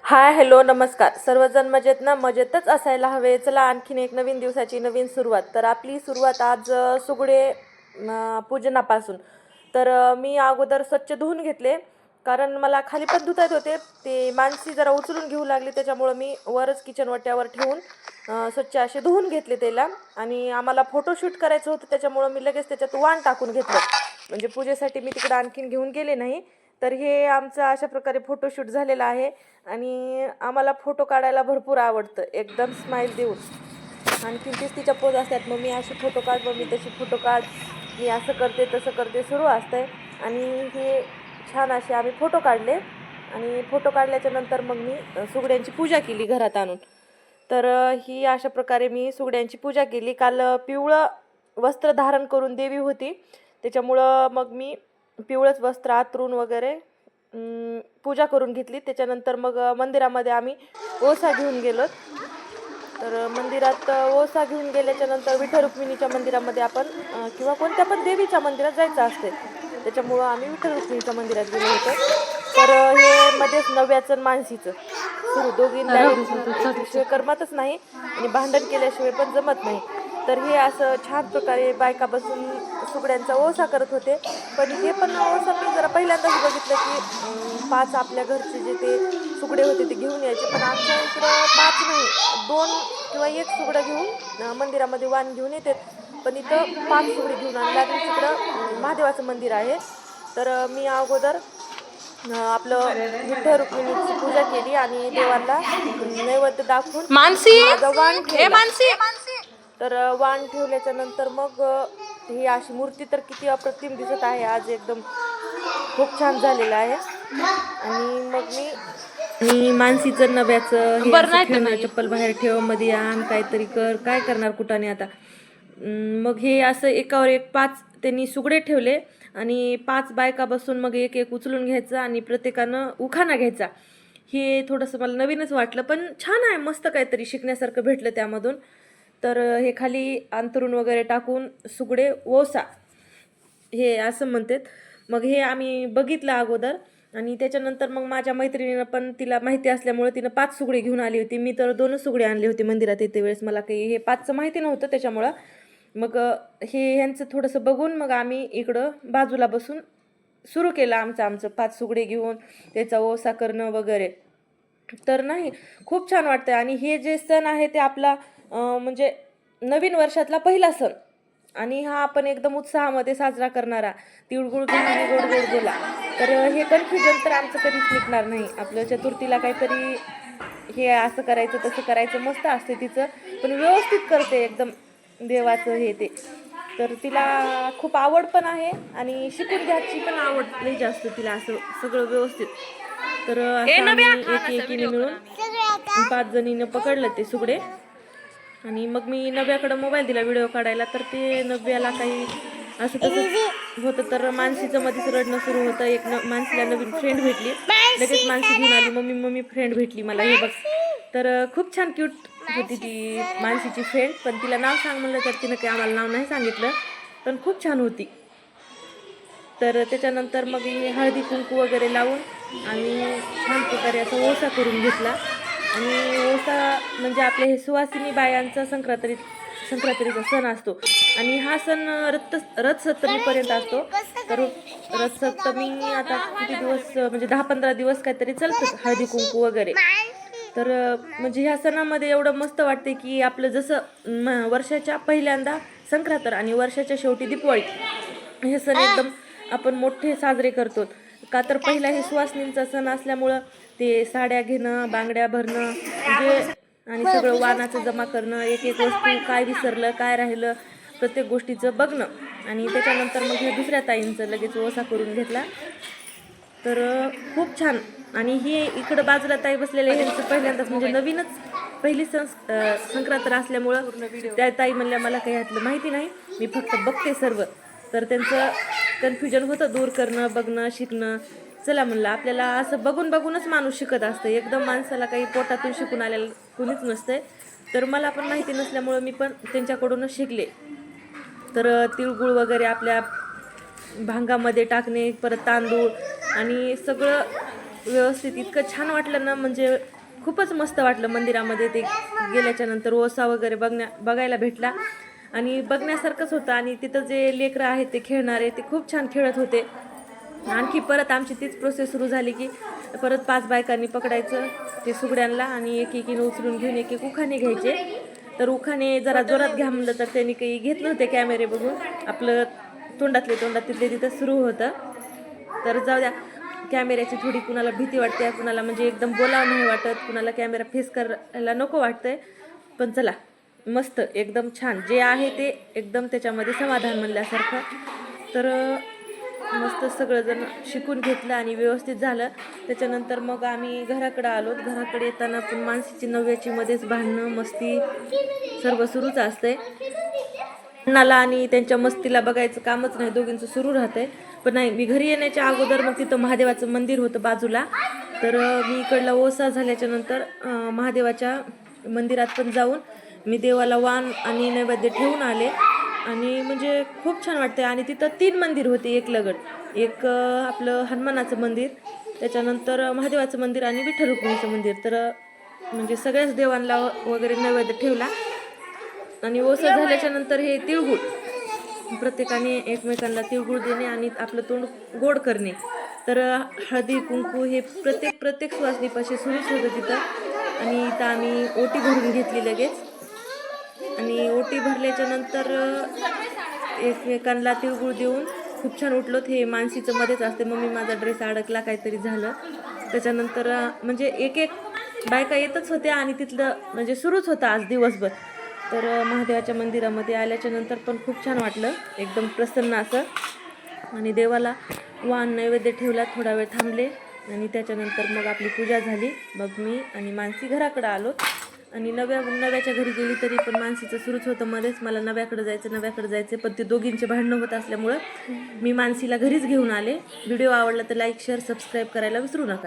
Hi hello नमस्कार. सर्वजण मजेत ना? मजेतच असायला हवे. चला आणखीन एक नवीन दिवसाची नवीन सुरुवात. तर आपली सुरुवात आज सुगडे पूजनापासून. तर मी अगोदर स्वच्छ धुवून घेतले, कारण मला खाली पण धुता येत होते. ते माणसी जरा उचलून घेऊ लागली, त्याच्यामुळं मी वरच किचन वाट्यावर ठेवून स्वच्छ असे धुवून घेतले त्याला. आणि आम्हाला फोटोशूट करायचं होतं, त्याच्यामुळं मी लगेच त्याच्यात वाण टाकून घेतलं. म्हणजे पूजेसाठी मी तिकडं आणखीन घेऊन गेले नाही. तर हे आमचं अशा प्रकारे फोटोशूट झालेलं आहे. आणि आम्हाला फोटो काढायला भरपूर आवडतं, एकदम स्माईल देऊन. आणखीन तीच तिच्या पोज असतात, मग मी अशी फोटो काढ, मग मी तशी फोटो काढ, मी असं करते तसं करते सुरू असतंय. आणि हे छान असे आम्ही फोटो काढले. आणि फोटो काढल्याच्या नंतर मग मी सुगड्यांची पूजा केली घरात आणून. तर ही अशा प्रकारे मी सुगड्यांची पूजा केली. काल पिवळं वस्त्र धारण करून देवी होती, त्याच्यामुळं मग मी पिवळंच वस्त्र आतरून वगैरे पूजा करून घेतली. त्याच्यानंतर मग मंदिरामध्ये आम्ही ओसा घेऊन गेलो. तर मंदिरात ओसा घेऊन गेल्याच्या नंतर विठ्ठल रुक्मिणीच्या मंदिरामध्ये आपण किंवा कोणत्या पण देवीच्या मंदिरात जायचं असते, त्याच्यामुळं आम्ही विठ्ठल रुक्मिणीच्या मंदिरात गेलो होतो. तर हे मध्येच नव्याचं मानसीचं सुरू, दोघींना एकशिवाय करमतच नाही आणि भांडण केल्याशिवाय पण जमत नाही. तर हे असं छान प्रकारे बायका बसून सुगड्यांचा ओसा करत होते. पण हे पण ओसा मी जरा पहिल्यांदाच बघितलं की 5 आपल्या घरचे जे ते सुगडे होते ते घेऊन यायचे. पण आमच्या इकडं 5 नाही, 2 किंवा 1 सुगडं घेऊन मंदिरामध्ये वाण घेऊन येतात. पण इथं 5 सुगडे घेऊन आणले. आणि तिकडं महादेवाचं मंदिर आहे. तर मी अगोदर आपलं विठ्ठल रुक्मिणीची पूजा केली आणि देवाला नैवेद्य दाखवून माझा वाण ठेवला. तर वाण ठेवल्याच्या नंतर मग ही अशी मूर्ती तर किती अप्रतिम दिसत आहे आज, एकदम खूप छान झालेलं आहे. आणि मग मी मानसीचं नव्याचं हे असं खेळणं, चप्पल बाहेर ठेव, मध्ये आण, काहीतरी कर, काय करणार कुठाने आता. मग हे असं एकावर एक 5 त्यांनी सुगडे ठेवले आणि 5 बायका बसून मग एक एक उचलून घ्यायचं आणि प्रत्येकानं उखाणा घ्यायचा. हे थोडंसं मला नवीनच वाटलं, पण छान आहे, मस्त काहीतरी शिकण्यासारखं भेटलं त्यामधून. तर हे खाली अंथरूण वगैरे टाकून सुगडे ओसा हे असं म्हणतात. मग हे आम्ही बघितलं अगोदर. आणि त्याच्यानंतर मग माझ्या मैत्रिणीनं पण, तिला माहिती असल्यामुळे तिनं 5 सुगडे घेऊन आली होती. मी तर 2च सुगडे आणले होते मंदिरात येते वेळेस, मला काही हे 5चं माहिती नव्हतं. त्याच्यामुळं मग हे ह्यांचं थोडंसं बघून मग आम्ही इकडं बाजूला बसून सुरू केलं आमचं 5 सुगडे घेऊन त्याचा ओसा करणं वगैरे. तर नाही, खूप छान वाटतं. आणि हे जे सण आहे ते आपला म्हणजे नवीन वर्षातला पहिला सण, आणि हा आपण एकदम उत्साहामध्ये साजरा करणारा. तिळगुळ घ्या आणि गोड गोड बोला. तर हे कन्फ्युजन तर आमचं कधीच निघणार नाही. आपलं चतुर्थीला काहीतरी हे असं करायचं तसं करायचं मस्त असते तिचं, पण व्यवस्थित करते एकदम देवाचं हे ते. तर तिला खूप आवड पण आहे आणि शिकून घ्यायची पण आवड लई जास्त तिला, असं सगळं व्यवस्थित. तर असं आम्ही एकीने मिळून 5 जणीनं पकडलं ते सुगडे. आणि मग मी नव्याकडं मोबाईल दिला व्हिडिओ काढायला. तर ते नव्याला काही असं तसंच होतं. तर मानसीचं मध्येच रडणं सुरू होतं. एक मानसीला नवीन फ्रेंड भेटली, लगेच मानसी घेऊन आली, मम्मी फ्रेंड भेटली मला, हे बघ. तर खूप छान क्यूट होती ती मानसीची फ्रेंड. पण तिला नाव सांग म्हणलं तर तिनं काही आम्हाला नाव नाही सांगितलं, पण खूप छान होती. तर त्याच्यानंतर मग हे हळदी कुंकू वगैरे लावून आम्ही छान प्रकारे असा ओसा करून घेतला. आणि ओसा म्हणजे आपल्या हे सुवासिनी बायांचा संक्रांतीचा सण असतो. आणि हा सण रथसप्तमीपर्यंत असतो. तर रथसप्तमी आता किती दिवस, म्हणजे 10-15 दिवस काहीतरी चालतं हळदी कुंकू वगैरे. तर म्हणजे ह्या सणामध्ये एवढं मस्त वाटते की आपलं जसं वर्षाच्या पहिल्यांदा संक्रांत आणि वर्षाच्या शेवटी दिवाळी, हे सण एकदम आपण मोठे साजरे करतो. का तर पहिला हे सुवासिनींचा सण असल्यामुळं ते साड्या घेणं, बांगड्या भरणं, म्हणजे आणि सगळं वाणाचं जमा करणं, एक एक वस्तू काय विसरलं काय राहिलं प्रत्येक गोष्टीचं बघणं. आणि त्याच्यानंतर मग हे दुसऱ्या ताईंचं लगेच ओसा करून घेतला. तर खूप छान. आणि हे इकडं बाजूला ताई बसलेले ह्यांचं पहिल्यांदाच, म्हणजे नवीनच पहिली संक्रांत असल्यामुळं त्या ताई म्हणल्या मला काही ह्यातलं माहिती नाही, मी फक्त बघते सर्व. तर त्यांचं कन्फ्युजन होतं दूर करणं, बघणं, शिकणं. चला म्हणलं, आपल्याला असं बघून बघूनच माणूस शिकत असतं, एकदम माणसाला काही पोटातून शिकून आलेलं कुणीच नसतंय. तर मला पण माहिती नसल्यामुळं मी पण त्यांच्याकडूनच शिकले. तर तिळगुळ वगैरे आपल्या भांगामध्ये टाकणे, परत तांदूळ आणि सगळं व्यवस्थित इतकं छान वाटलं ना, म्हणजे खूपच मस्त वाटलं मंदिरामध्ये ते गेल्याच्या नंतर. ओसा वगैरे बघायला भेटला आणि बघण्यासारखंच होतं. आणि तिथं जे लेकरं आहेत ते खेळणारे ते खूप छान खेळत होते. आणखी परत आमची तीच प्रोसेस सुरू झाली की परत 5 बायकांनी पकडायचं ते सुगड्यांना आणि एकीने उचलून घेऊन एक उखाणे घ्यायचे. तर उखाणे जरा जोरात घ्या म्हणलं तर त्यांनी काही घेत नव्हते. कॅमेरे बघून आपलं तोंडात तिथले तिथं सुरू होतं. तर जाऊ द्या, कॅमेऱ्याची थोडी कुणाला भीती वाटते, कुणाला म्हणजे एकदम बोलावं नाही वाटत, कुणाला कॅमेरा फेस करायला नको वाटतंय. पण चला, मस्त एकदम छान जे आहे ते एकदम त्याच्यामध्ये समाधान म्हणल्यासारखं. तर मस्त सगळंजण शिकून घेतलं आणि व्यवस्थित झालं. त्याच्यानंतर मग आम्ही घराकडं आलो. घराकडे येताना पण मानसीची नव्याची मध्येच भांडणं मस्ती सर्व सुरूच असते. भांडणाला आणि त्यांच्या मस्तीला बघायचं कामच नाही, दोघींचं सुरू राहतंय. पण नाही, मी घरी येण्याच्या अगोदर मग तिथं महादेवाचं मंदिर होतं बाजूला. तर मी इकडला ओसा झाल्याच्या नंतर महादेवाच्या मंदिरात पण जाऊन मी देवाला वाण आणि नैवेद्य ठेवून आले. आणि म्हणजे खूप छान वाटते. आणि तिथं 3 मंदिर होते एक लगट. एक आपलं हनुमानाचं मंदिर, त्याच्यानंतर महादेवाचं मंदिर आणि विठ्ठल रुक्मिणीचं मंदिर. तर म्हणजे सगळ्याच देवांना वगैरे नैवेद्य ठेवला. आणि ओसा झाल्याच्या नंतर हे तिळगुळ प्रत्येकाने एकमेकांना तिळगुळ देणे आणि आपलं तोंड गोड करणे. तर हळदी कुंकू हे प्रत्येक सुवासनीपाशी सुरूच होतं तिथं. आणि इथं आम्ही ओटी भरून घेतली लगेच. आणि ओटी भरल्याच्या नंतर एकमेकांना तिळगुळ देऊन खूप छान उठलो. हे मानसीचं मध्येच असते, मम्मी माझा ड्रेस अडकला काहीतरी झालं. त्याच्यानंतर म्हणजे एक बायका येतच होत्या आणि तिथलं म्हणजे सुरूच होतं आज दिवसभर. तर महादेवाच्या मंदिरामध्ये आल्याच्या नंतर पण खूप छान वाटलं, एकदम प्रसन्न असं. आणि देवाला वाण नैवेद्य ठेवला, थोडा वेळ थांबले आणि त्याच्यानंतर मग आपली पूजा झाली. मग मी आणि मानसी घराकडं आलो. आणि नव्याच्या घरी गेली तरी पण मानसीचं सुरूच होतं मध्येच, मला नव्याकडे जायचं. पण ते दोघींचे भांडणं होत असल्यामुळं मी मानसीला घरीच घेऊन आले. व्हिडिओ आवडला तर लाईक शेअर सबस्क्राईब करायला विसरू नका.